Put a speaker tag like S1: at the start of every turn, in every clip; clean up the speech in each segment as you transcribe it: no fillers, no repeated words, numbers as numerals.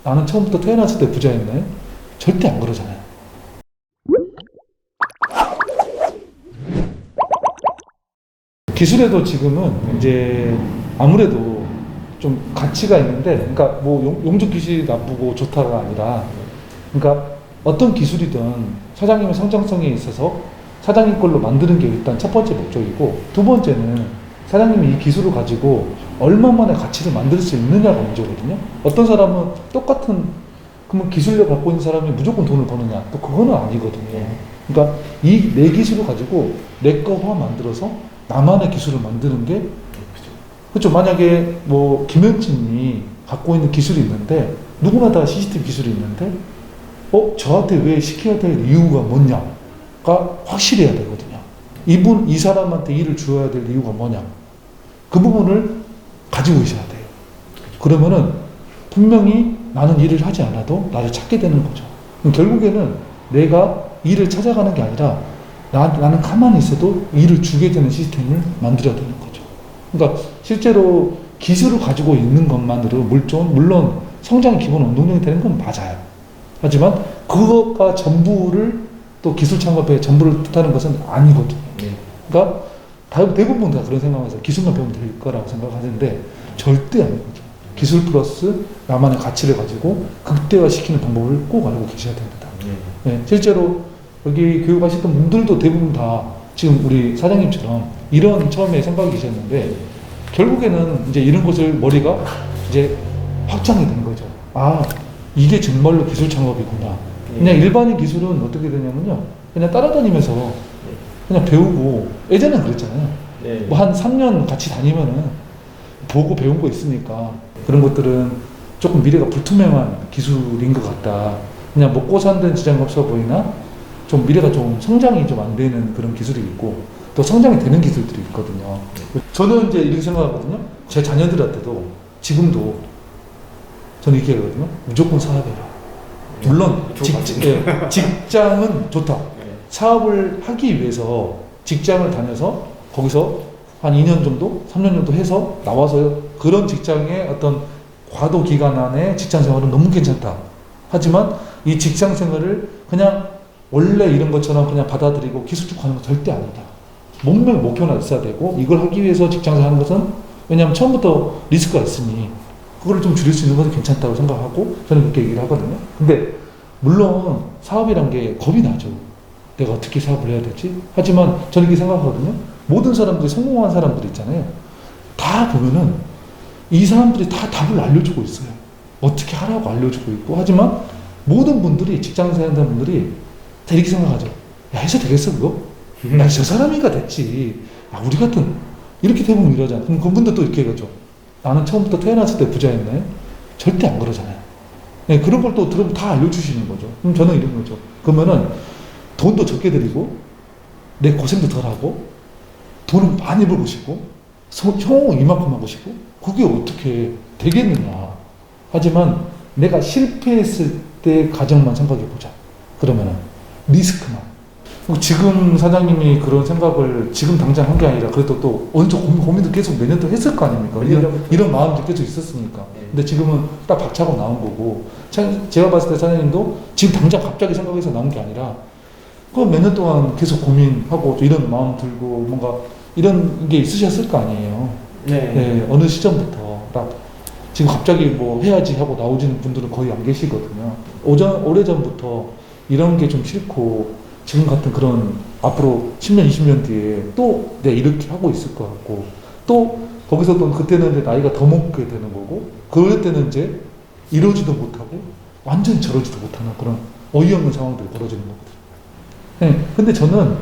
S1: 나는 처음부터 태어났을 때 부자였나요? 절대 안 그러잖아요. 기술에도 지금은 이제 아무래도 좀 가치가 있는데, 그러니까 뭐 용접 기술이 나쁘고 좋다가 아니라, 그러니까 어떤 기술이든 사장님의 성장성에 있어서 사장님 걸로 만드는 게 일단 첫 번째 목적이고, 두 번째는 사장님이 이 기술을 가지고 얼마만의 가치를 만들 수 있느냐가 문제거든요. 어떤 사람은 똑같은 그러면 기술력 갖고 있는 사람이 무조건 돈을 버느냐? 또 그거는 아니거든요. 그러니까 이 내 기술을 가지고 내 거화 만들어서 나만의 기술을 만드는 게 그렇죠. 만약에 뭐 김현진이 갖고 있는 기술이 있는데 누구나 다 CCTV 기술이 있는데 저한테 왜 시켜야 될 이유가 뭐냐가 확실해야 되거든요. 이 사람한테 일을 주어야 될 이유가 뭐냐. 그 부분을 가지고 있어야 돼요. 그러면은 분명히 나는 일을 하지 않아도 나를 찾게 되는 거죠. 결국에는 내가 일을 찾아가는 게 아니라 나는 가만히 있어도 일을 주게 되는 시스템을 만들어야 되는 거죠. 그러니까 실제로 기술을 가지고 있는 것만으로 물론 성장의 기본 원동력이 되는 건 맞아요. 하지만 그것과 전부를 또 기술 창업의 전부를 뜻하는 것은 아니거든요. 그러니까 대부분 다 그런 생각에서 기술만 배우면 될 거라고 생각하는데 절대 아니거든요. 기술 플러스 나만의 가치를 가지고 극대화시키는 방법을 꼭 알고 계셔야 됩니다. 네, 실제로 여기 교육하셨던 분들도 대부분 다 지금 우리 사장님처럼 이런 처음에 생각이 계셨는데 결국에는 이제 이런 것을 머리가 이제 확장이 된 거죠. 아, 이게 정말로 기술 창업이구나. 그냥 일반인 기술은 어떻게 되냐면요. 그냥 따라다니면서 그냥 배우고 예전엔 그랬잖아요. 뭐 한 3년 같이 다니면은 보고 배운 거 있으니까 그런 것들은 조금 미래가 불투명한 기술인 것 같다. 그냥 먹고 사는 지장 없어 보이나 좀 미래가 좀 성장이 좀 안 되는 그런 기술이 있고 또 성장이 되는 기술들이 있거든요. 저는 이제 이렇게 생각하거든요. 제 자녀들한테도 지금도 저는 이렇게 하거든요. 무조건 사업해라. 물론 직장은 좋다. 사업을 하기 위해서 직장을 다녀서 거기서 한 2년 정도, 3년 정도 해서 나와서 그런 직장의 어떤 과도 기간 안에 직장 생활은 너무 괜찮다. 하지만 이 직장 생활을 그냥 원래 이런 것처럼 그냥 받아들이고 기술쭉 하는 건 절대 아니다. 분명 목표가 있어야 되고 이걸 하기 위해서 직장 생활 하는 것은 왜냐하면 처음부터 리스크가 있으니 그거를 좀 줄일 수 있는 것은 괜찮다고 생각하고 저는 그렇게 얘기를 하거든요. 근데 물론 사업이란 게 겁이 나죠. 내가 어떻게 사업을 해야 되지? 하지만 저는 이렇게 생각하거든요. 모든 사람들이 성공한 사람들 있잖아요. 다 보면은 이 사람들이 다 답을 알려주고 있어요. 어떻게 하라고 알려주고 있고 하지만 모든 분들이 직장 생활하는 분들이 다 이렇게 생각하죠. 야, 해서 되겠어 그거? 나 저 사람이니까 됐지. 우리 같은 이렇게 대부분 이러잖아. 그럼 그분들도 이렇게 얘기하죠. 나는 처음부터 태어났을 때 부자였나요? 절대 안 그러잖아요. 네, 그런 걸 또 들으면 다 알려주시는 거죠. 그럼 저는 이런 거죠. 그러면은 돈도 적게 들이고 내 고생도 덜 하고 돈을 많이 벌고 싶고 효용 이만큼 하고 싶고 그게 어떻게 되겠느냐. 하지만 내가 실패했을 때 가정만 생각해 보자. 그러면은 리스크만. 지금 사장님이 그런 생각을 지금 당장 한 게 아니라 그래도 또 어느 정도 고민도 계속 몇 년 동안 했을 거 아닙니까? 이런 마음도 계속 있었으니까. 근데 지금은 딱 박차고 나온 거고 제가 봤을 때 사장님도 지금 당장 갑자기 생각해서 나온 게 아니라 그 몇 년 동안 계속 고민하고 또 이런 마음 들고 뭔가 이런 게 있으셨을 거 아니에요. 네, 어느 시점부터 딱 지금 갑자기 뭐 해야지 하고 나오시는 분들은 거의 안 계시거든요. 오래전부터 이런 게 좀 싫고 지금 같은 그런 앞으로 10년, 20년 뒤에 또 내가 이렇게 하고 있을 것 같고 또 거기서 또 그때는 이제 나이가 더 먹게 되는 거고 그럴 때는 이제 이러지도 못하고 완전히 저러지도 못하는 그런 어이없는 상황들이 벌어지는 거거든요. 네, 근데 저는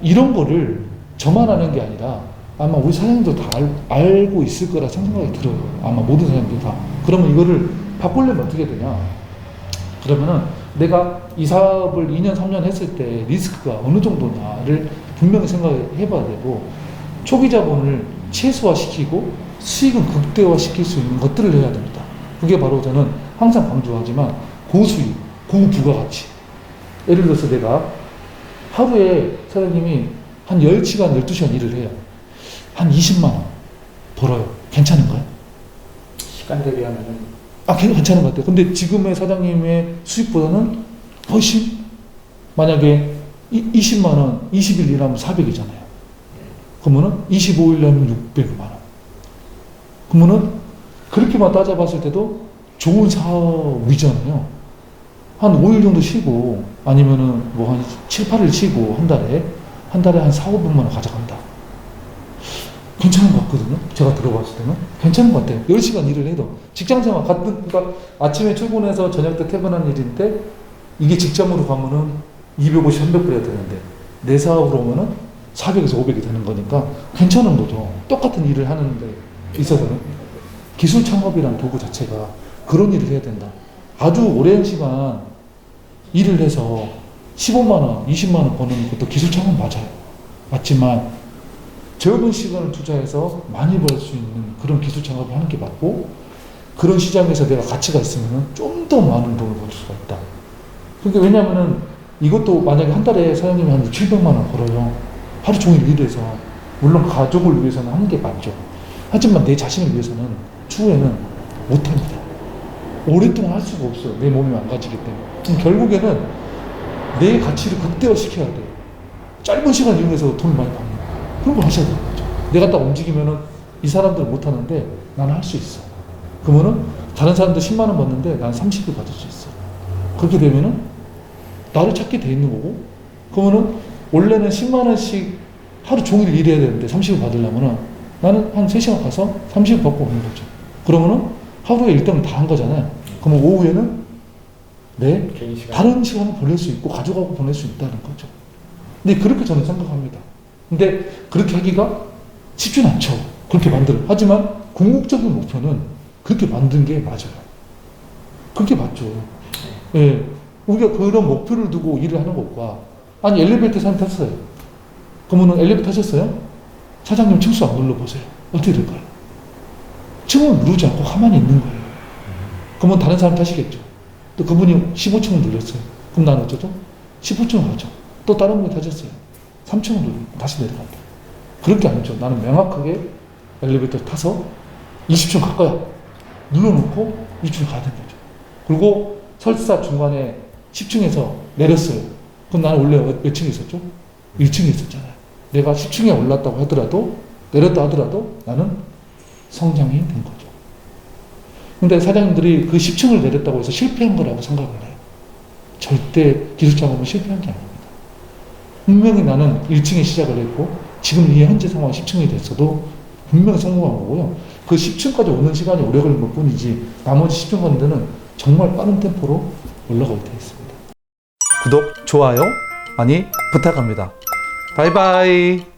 S1: 이런 거를 저만 아는 게 아니라 아마 우리 사장님도 다 알고 있을 거라 생각이 들어요. 아마 모든 사장님들이 다. 그러면 이거를 바꾸려면 어떻게 되냐? 그러면은 내가 이 사업을 2년, 3년 했을 때 리스크가 어느 정도냐를 분명히 생각해 봐야 되고 초기 자본을 최소화시키고 수익은 극대화시킬 수 있는 것들을 해야 됩니다. 그게 바로 저는 항상 강조하지만 고수익, 고부가가치. 예를 들어서 내가 하루에 사장님이 한 10시간, 12시간 일을 해요. 한 20만 원 벌어요. 괜찮은가요?
S2: 시간 대비하면은
S1: 괜찮은 것 같아요. 근데 지금의 사장님의 수익보다는 훨씬, 만약에 20만 원, 20일 일하면 400이잖아요. 그러면은 25일 일하면 600만 원. 그러면은 그렇게만 따져봤을 때도 좋은 사업이잖아요. 한 5일 정도 쉬고, 아니면은 뭐 한 7, 8일 쉬고, 한 달에 한 4, 500만 원 가져간다. 괜찮은 것 같거든요. 제가 들어봤을 때는. 괜찮은 것 같아요. 10시간 일을 해도. 직장생활 그러니까 아침에 출근해서 저녁 때 퇴근하는 일인데, 이게 직장으로 가면은 250, 300불 해야 되는데, 내 사업으로 오면은 400에서 500이 되는 거니까 괜찮은 거죠. 똑같은 일을 하는데 있어서는. 기술 창업이라는 도구 자체가 그런 일을 해야 된다. 아주 오랜 시간 일을 해서 15만원, 20만원 버는 것도 기술 창업 맞아요. 맞지만 적은 시간을 투자해서 많이 벌 수 있는 그런 기술 창업을 하는 게 맞고, 그런 시장에서 내가 가치가 있으면 좀 더 많은 돈을 벌 수가 있다. 그러니까 왜냐면은 이것도 만약에 한 달에 사장님이 한 700만 원 벌어요. 하루 종일 일해서. 물론 가족을 위해서는 하는 게 맞죠. 하지만 내 자신을 위해서는 추후에는 못합니다. 오랫동안 할 수가 없어요. 내 몸이 망가지기 때문에. 그럼 결국에는 내 가치를 극대화시켜야 돼요. 짧은 시간 이용해서 돈을 많이 받는 거. 그런 걸 하셔야 되는 거죠. 내가 딱 움직이면은 이 사람들은 못하는데 나는 할 수 있어. 그러면은 다른 사람들 10만 원 받는데 나는 30을 받을 수 있어. 그렇게 되면은 나를 찾게 돼 있는 거고, 그러면은 원래는 10만 원씩 하루 종일 일해야 되는데 30을 받으려면은 나는 한 3시간 가서 30을 받고 오는 거죠. 그러면은 하루에 일당을 다 한 거잖아요. 그러면 오후에는 다른 시간을 보낼 수 있고 가족하고 보낼 수 있다는 거죠. 근데 그렇게 저는 생각합니다. 근데 그렇게 하기가 쉽진 않죠. 그렇게 하지만 궁극적인 목표는 그렇게 만든 게 맞아요. 그게 맞죠. 예. 우리가 그런 목표를 두고 일을 하는 것과, 아니, 엘리베이터 사람 탔어요. 그러면은 엘리베이터 타셨어요? 사장님 층수 안 눌러보세요. 어떻게 될까요? 층을 누르지 않고 가만히 있는 거예요. 그러면 다른 사람 타시겠죠. 또 그분이 15층을 눌렀어요. 그럼 나는 어쩌죠? 15층을 가죠. 또 다른 분이 타셨어요. 3층을 누르고 다시 내려간다. 그렇게 아니죠. 나는 명확하게 엘리베이터 타서 20층 갈 거야. 눌러놓고 20층 가야 되는 거죠. 그리고 설사 중간에 10층에서 내렸어요. 그럼 나는 원래 몇 층에 있었죠? 1층에 있었잖아요. 내가 10층에 올랐다고 하더라도, 내렸다 하더라도 나는 성장이 된 거죠. 근데 사장님들이 그 10층을 내렸다고 해서 실패한 거라고 생각을 해요. 절대 기술 창업은 실패한 게 아닙니다. 분명히 나는 1층에 시작을 했고, 지금 이 현재 상황 10층이 됐어도 분명히 성공한 거고요. 그 10층까지 오는 시간이 오래 걸린 것 뿐이지, 나머지 10층 가는 데는 정말 빠른 템포로 올라가게 되어 있습니다. 구독, 좋아요 많이 부탁합니다. 바이바이.